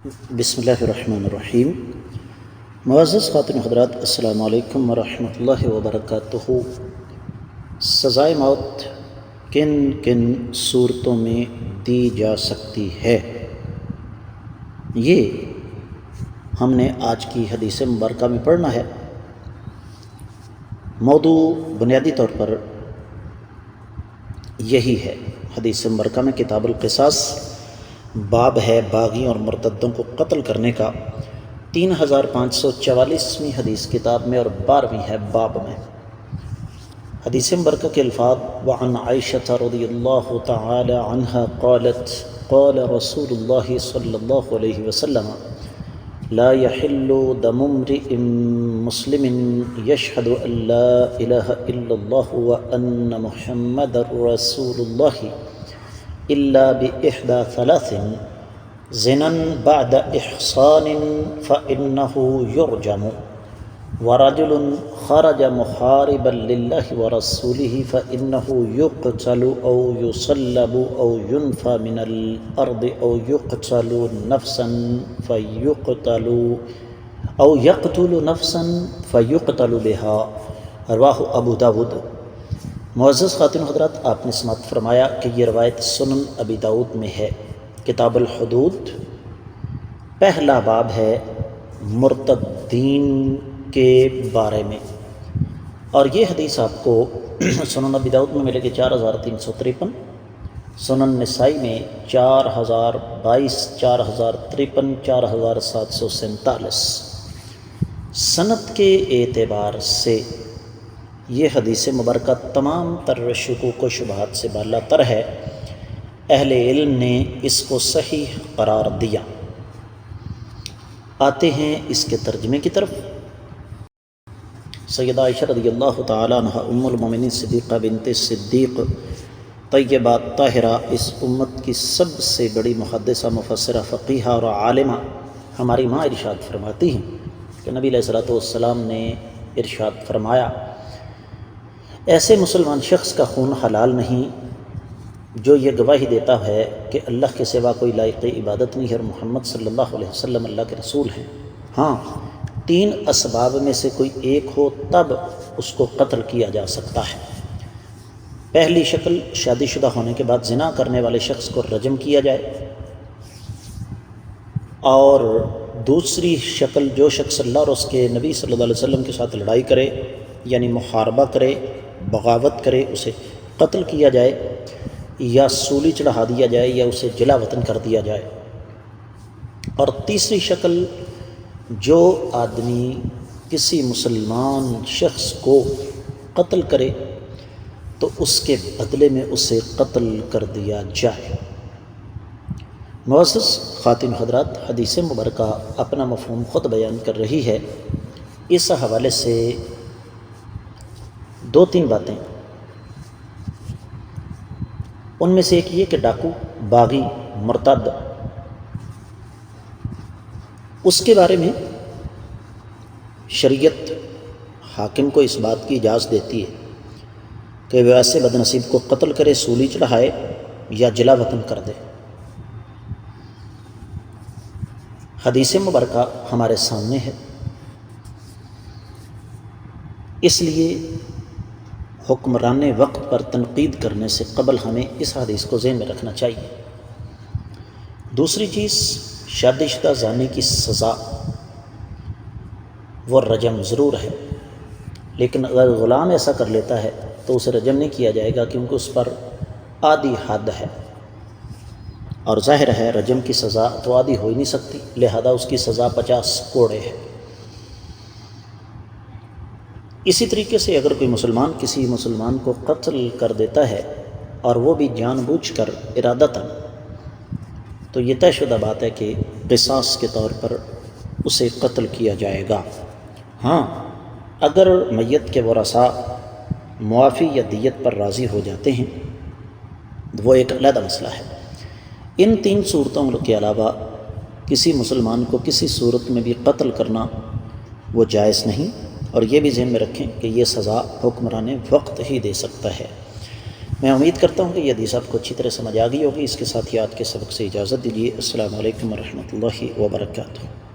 بسم اللہ الرحمن الرحیم۔ معزز خواتین حضرات، السلام علیکم ورحمۃ اللہ وبرکاتہ۔ سزائے موت کن کن صورتوں میں دی جا سکتی ہے، یہ ہم نے آج کی حدیث مبارکہ میں پڑھنا ہے۔ موضوع بنیادی طور پر یہی ہے۔ حدیث مبارکہ میں کتاب القصاص باب ہے باغی اور مرتدوں کو قتل کرنے کا، 3544ویں حدیث کتاب میں اور 12ویں ہے باب میں۔ حدیث مبارکہ کے الفاظ: وعن عائشہ رضی اللہ تعالی عنہا قالت قال رسول اللہ صلی اللہ علیہ وسلم لا يحل دم امرئ مسلم يشهد ان لا الہ الا اللہ وان محمد رسول اللہ الا بإحدى ثلاث زنا بعد إحصان فإنه يرجم ورجل خرج محاربا لله ورسوله فإنه يقتل أو يصلب أو ينفى من الأرض أو يقتل نفسا يقتل نفسا فيقتل بها، رواہ ابو داود۔ معزز خواتین حضرات، آپ نے سماعت فرمایا کہ یہ روایت سنن ابی داؤد میں ہے، کتاب الحدود۔ پہلا باب ہے مرتدین کے بارے میں، اور یہ حدیث آپ کو سنن ابی داؤد میں ملے گی 4353، سنن نسائی میں 4022، 4053، 4747۔ سند کے اعتبار سے یہ حدیث مبارکہ تمام تر شکوک و شبہات سے بالا تر ہے۔ اہل علم نے اس کو صحیح قرار دیا۔ آتے ہیں اس کے ترجمے کی طرف۔ سیدہ عائشہ رضی اللہ تعالی عنہ ام المومنین صدیقہ بنت صدیق طیبہ طاہرہ، اس امت کی سب سے بڑی محدثہ، مفسرہ، فقیہہ اور عالمہ، ہماری ماں ارشاد فرماتی ہیں کہ نبی علیہ الصلوۃ والسلام نے ارشاد فرمایا، ایسے مسلمان شخص کا خون حلال نہیں جو یہ گواہی دیتا ہے کہ اللہ کے سوا کوئی لائق عبادت نہیں ہے اور محمد صلی اللہ علیہ وسلم اللہ کے رسول ہیں۔ ہاں، 3 اسباب میں سے کوئی ایک ہو تب اس کو قتل کیا جا سکتا ہے۔ پہلی شکل، شادی شدہ ہونے کے بعد زنا کرنے والے شخص کو رجم کیا جائے، اور دوسری شکل، جو شخص اللہ اور اس کے نبی صلی اللہ علیہ وسلم کے ساتھ لڑائی کرے، یعنی محاربہ کرے، بغاوت کرے، اسے قتل کیا جائے یا سولی چڑھا دیا جائے یا اسے جلا وطن کر دیا جائے۔ اور تیسری شکل، جو آدمی کسی مسلمان شخص کو قتل کرے تو اس کے بدلے میں اسے قتل کر دیا جائے۔ معزز خواتین حضرات، حدیث مبارکہ اپنا مفہوم خود بیان کر رہی ہے۔ اس حوالے سے 2-3 باتیں، ان میں سے ایک یہ کہ ڈاکو، باغی، مرتد، اس کے بارے میں شریعت حاکم کو اس بات کی اجازت دیتی ہے کہ وہ ایسے بد نصیب کو قتل کرے، سولی چڑھائے یا جلا وطن کر دے۔ حدیث مبارکہ ہمارے سامنے ہے، اس لیے حکمران وقت پر تنقید کرنے سے قبل ہمیں اس حدیث کو ذہن میں رکھنا چاہیے۔ دوسری چیز، شادی شدہ زانی کی سزا وہ رجم ضرور ہے، لیکن اگر غلام ایسا کر لیتا ہے تو اسے رجم نہیں کیا جائے گا، کیونکہ اس پر آدھی حد ہے، اور ظاہر ہے رجم کی سزا تو آدھی ہو ہی نہیں سکتی، لہذا اس کی سزا 50 کوڑے ہے۔ اسی طریقے سے اگر کوئی مسلمان کسی مسلمان کو قتل کر دیتا ہے اور وہ بھی جان بوجھ کر ارادتاً، تو یہ طے شدہ بات ہے کہ قصاص کے طور پر اسے قتل کیا جائے گا۔ ہاں، اگر میت کے ورثاء معافی یا دیت پر راضی ہو جاتے ہیں وہ ایک علیحدہ مسئلہ ہے۔ ان 3 صورتوں کے علاوہ کسی مسلمان کو کسی صورت میں بھی قتل کرنا وہ جائز نہیں، اور یہ بھی ذہن میں رکھیں کہ یہ سزا حکمران وقت ہی دے سکتا ہے۔ میں امید کرتا ہوں کہ یہ حدیث آپ کو اچھی طرح سمجھ آ گئی ہوگی۔ اس کے ساتھ ہی آج کے سبق سے اجازت دیجیے۔ السلام علیکم ورحمۃ اللہ وبرکاتہ۔